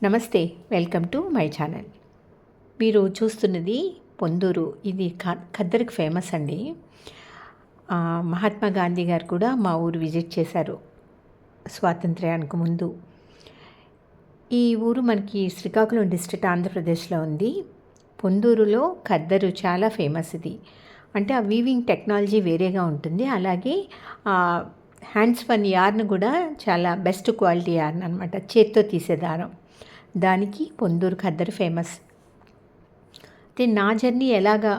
నమస్తే, welcome to my channel. మీరు చూస్తున్నది పొందూరు. ఇది ఖద్దరుకి ఫేమస్ అండి. మహాత్మా గాంధీ గారు కూడా మా ఊరు విజిట్ చేశారు స్వాతంత్ర్యానికి ముందు. ఈ ఊరు మనకి శ్రీకాకుళం డిస్ట్రిక్ట్ ఆంధ్రప్రదేశ్లో ఉంది. పొందూరులో ఖద్దరు చాలా ఫేమస్. ఇది అంటే ఆ వీవింగ్ టెక్నాలజీ వేరేగా ఉంటుంది. అలాగే హ్యాండ్స్ పన్ యార్న్ కూడా చాలా బెస్ట్ క్వాలిటీ యార్న్ అనమాట, చేత్తో తీసే దారం. దానికి పొందూరు ఖద్దరు ఫేమస్. అయితే నా జర్నీ ఎలాగా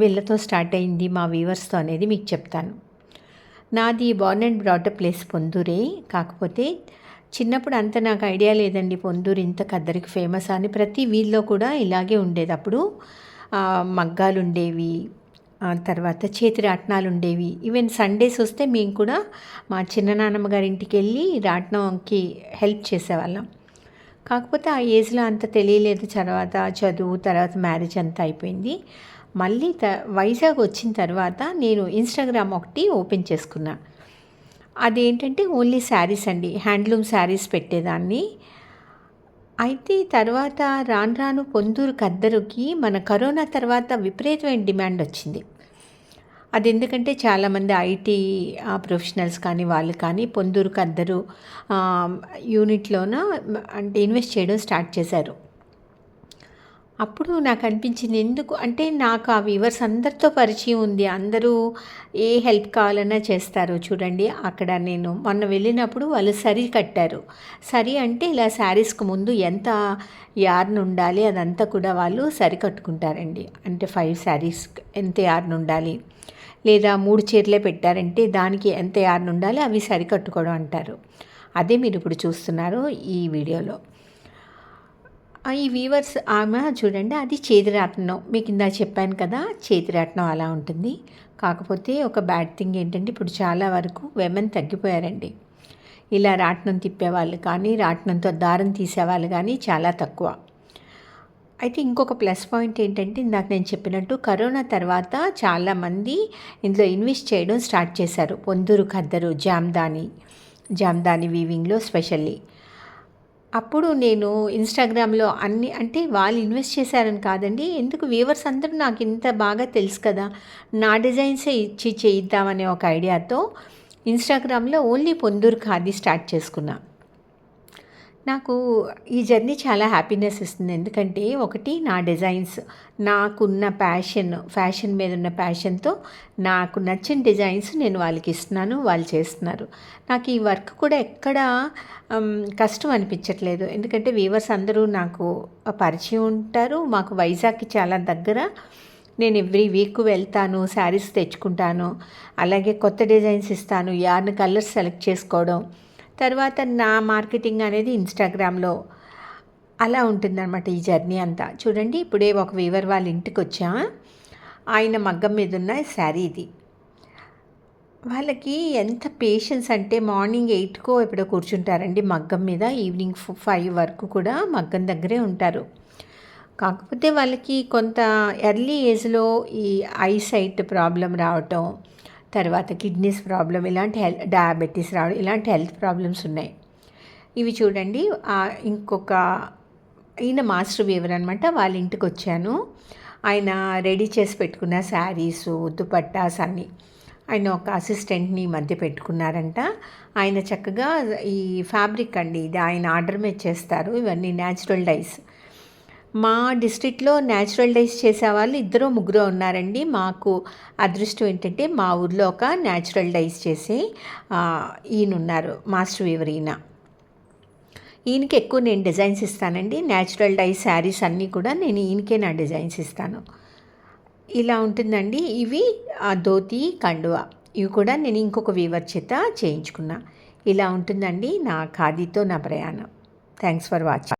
వీళ్ళతో స్టార్ట్ అయింది మా వీవర్స్తో అనేది మీకు చెప్తాను. నాది బోర్న్ అండ్ బ్రాటప్ ప్లేస్ పొందూరే. కాకపోతే చిన్నప్పుడు అంత నాకు ఐడియా లేదండి పొందూరు ఇంత ఖద్దరికి ఫేమస్ అని. ప్రతి వీధిలో కూడా ఇలాగే ఉండేది. అప్పుడు మగ్గాలు ఉండేవి, తర్వాత చేతి రాట్నాలు ఉండేవి. ఈవెన్ సండేస్ వస్తే మేము కూడా మా చిన్ననాన్నమ్మ గారి ఇంటికి వెళ్ళి రాట్నంకి హెల్ప్ చేసేవాళ్ళం. కాకపోతే ఆ ఏజ్లో అంత తెలియలేదు. తర్వాత చదువు, తర్వాత మ్యారేజ్ అంతా అయిపోయింది. మళ్ళీ వైజాగ్ వచ్చిన తర్వాత నేను ఇన్స్టాగ్రామ్ ఒకటి ఓపెన్ చేసుకున్నా. అదేంటంటే ఓన్లీ శారీస్ అండి, హ్యాండ్లూమ్ శారీస్ పెట్టేదాన్ని. అయితే తర్వాత రాను రాను పొందూరు ఖద్దరుకి మన కరోనా తర్వాత విపరీతమైన డిమాండ్ వచ్చింది. అది ఎందుకంటే చాలామంది ఐటీ ప్రొఫెషనల్స్ కానీ వాళ్ళు కానీ పొందూరు ఖద్దరు యూనిట్లోన అంటే ఇన్వెస్ట్ చేయడం స్టార్ట్ చేశారు. అప్పుడు నాకు అనిపించింది, ఎందుకు అంటే నాకు ఆ వీవర్స్ అందరితో పరిచయం ఉంది. అందరూ ఏ హెల్ప్ కావాలన్నా చేస్తారు. చూడండి, అక్కడ నేను మొన్న వెళ్ళినప్పుడు వాళ్ళు సరి కట్టారు. సరి అంటే ఇలా శారీస్కి ముందు ఎంత యార్న్ ఉండాలి అదంతా కూడా వాళ్ళు సరి కట్టుకుంటారండి. అంటే 5 శారీస్ ఎంత యార్న్ ఉండాలి, లేదా 3 చీరలే పెట్టారంటే దానికి ఎంత యార్న్ ఉండాలి, అవి సరికట్టుకోవడం అంటారు. అదే మీరు ఇప్పుడు చూస్తున్నారు ఈ వీడియోలో. ఈ వీవర్స్ ఆమె చూడండి, అది చేతిరాట్నం. మీకు ఇందాక చెప్పాను కదా, చేతిరాట్నం అలా ఉంటుంది. కాకపోతే ఒక బ్యాడ్ థింగ్ ఏంటంటే ఇప్పుడు చాలా వరకు విమెన్ తగ్గిపోయారండి. ఇలా రాట్నం తిప్పేవాళ్ళు కానీ, రాట్నంతో దారం తీసేవాళ్ళు కానీ చాలా తక్కువ. అయితే ఇంకొక ప్లస్ పాయింట్ ఏంటంటే ఇందాక నేను చెప్పినట్టు కరోనా తర్వాత చాలామంది ఇందులో ఇన్వెస్ట్ చేయడం స్టార్ట్ చేశారు. పొందూరు ఖద్దరు జామ్దాని వీవింగ్లో స్పెషల్లీ. అప్పుడు నేను ఇన్స్టాగ్రామ్లో అన్ని అంటే వాళ్ళు ఇన్వెస్ట్ చేశారని కాదండి, ఎందుకు వీవర్స్ అందరూ నాకు ఇంత బాగా తెలుసు కదా, నా డిజైన్సే ఇచ్చి చేయిద్దామనే ఒక ఐడియాతో ఇన్స్టాగ్రామ్లో ఓన్లీ పొందూరు ఖాదీ స్టార్ట్ చేసుకున్నా. నాకు ఈ జర్నీ చాలా హ్యాపీనెస్ ఇస్తుంది. ఎందుకంటే ఒకటి, నా డిజైన్స్, నాకున్న ఫ్యాషన్ మీద ఉన్న ప్యాషన్తో నాకు నచ్చిన డిజైన్స్ నేను వాళ్ళకి ఇస్తున్నాను, వాళ్ళు చేస్తున్నారు. నాకు ఈ వర్క్ కూడా ఎక్కడ కష్టం అనిపించట్లేదు. ఎందుకంటే వీవర్స్ అందరూ నాకు పరిచయం ఉంటారు. మాకు వైజాగ్కి చాలా దగ్గర. నేను ఎవ్రీ వీక్ వెళ్తాను, శారీస్ తెచ్చుకుంటాను, అలాగే కొత్త డిజైన్స్ ఇస్తాను, యార్న్ కలర్స్ సెలెక్ట్ చేసుకోవడం, తర్వాత నా మార్కెటింగ్ అనేది ఇన్స్టాగ్రామ్లో అలా ఉంటుందన్నమాట ఈ జర్నీ అంతా. చూడండి, ఇప్పుడే ఒక వీవర్ వాళ్ళ ఇంటికి వచ్చా. ఆయన మగ్గం మీద ఉన్న శారీ ఇది. వాళ్ళకి ఎంత పేషెన్స్ అంటే మార్నింగ్ 8కో ఎప్పుడో కూర్చుంటారండి మగ్గం మీద, ఈవినింగ్ 5 వరకు కూడా మగ్గం దగ్గరే ఉంటారు. కాకపోతే వాళ్ళకి కొంత ఎర్లీ ఏజ్లో ఈ ఐసైట్ ప్రాబ్లం రావటం, తర్వాత కిడ్నీస్ ప్రాబ్లం, ఇలాంటి డయాబెటీస్ రావడం, ఇలాంటి హెల్త్ ప్రాబ్లమ్స్ ఉన్నాయి. ఇవి చూడండి, ఇంకొక ఈయన మాస్టర్ వీవర్ అనమాట. వాళ్ళ ఇంటికి వచ్చాను. ఆయన రెడీ చేసి పెట్టుకున్న శారీసు, దుపట్టాస్ అన్నీ ఆయన ఒక అసిస్టెంట్ని మధ్య పెట్టుకున్నారంట. ఆయన చక్కగా ఈ ఫ్యాబ్రిక్ అండి, ఇది ఆయన ఆర్డర్ మీద చేస్తారు. ఇవన్నీ న్యాచురల్ డైస్. మా డిస్ట్రిక్ట్లో న్యాచురల్ డైస్ చేసేవాళ్ళు 2-3 ఉన్నారండి. మాకు అదృష్టం ఏంటంటే మా ఊర్లో ఒక న్యాచురల్ డైస్ చేసే ఈయన ఉన్నారు, మాస్టర్ వీవర్ ఈయన. ఈయనకి ఎక్కువ నేను డిజైన్స్ ఇస్తానండి. న్యాచురల్ డై శారీస్ అన్నీ కూడా నేను ఈయనకే నా డిజైన్స్ ఇస్తాను. ఇలా ఉంటుందండి. ఇవి ధోతి, కండువా, ఇవి కూడా నేను ఇంకొక వీవర్ చేత చేయించుకున్నా. ఇలా ఉంటుందండి నా ఖాదీతో నా ప్రయాణం. Thanks for watching.